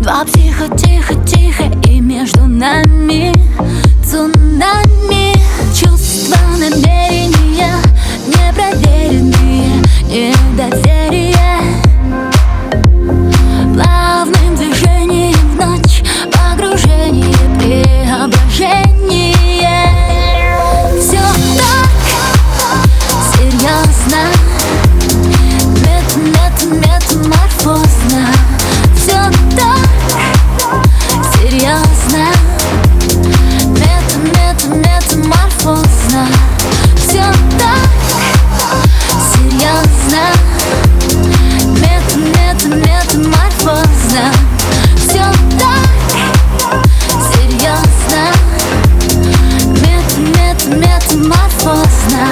Два психа, тихо, тихо, и между нами цунами. Чувства, намерения, непроверенные, недоверие. Плавным движением в ночь, погружение, преображение. Все так серьезно, метаморфозно. Все так серьезно, метаморфозно. Все так серьезно, метаморфозно. Все так серьезно, метаморфозно.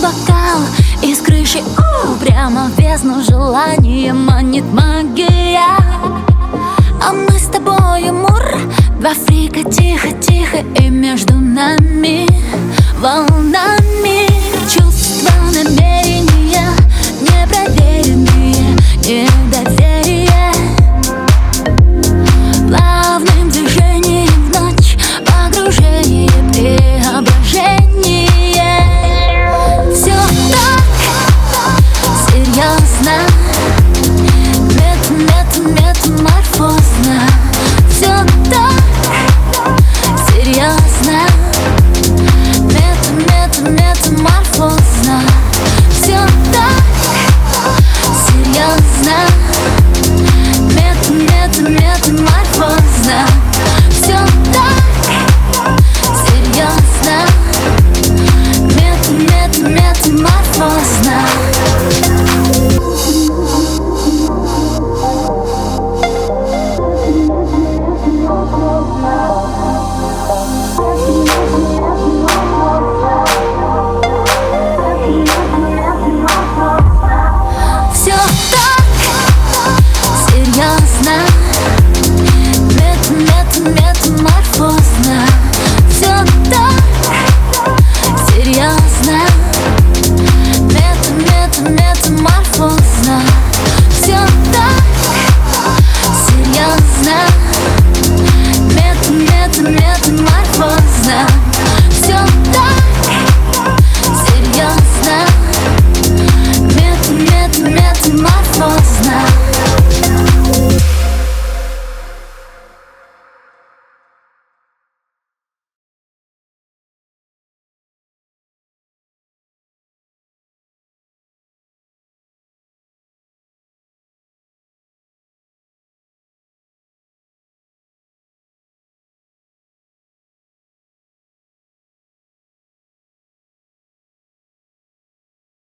Бокал из крыши, прямо в бездну желания манит магия. А мы с тобой, Мур, два фрика, тихо, тихо, и между нами волнами.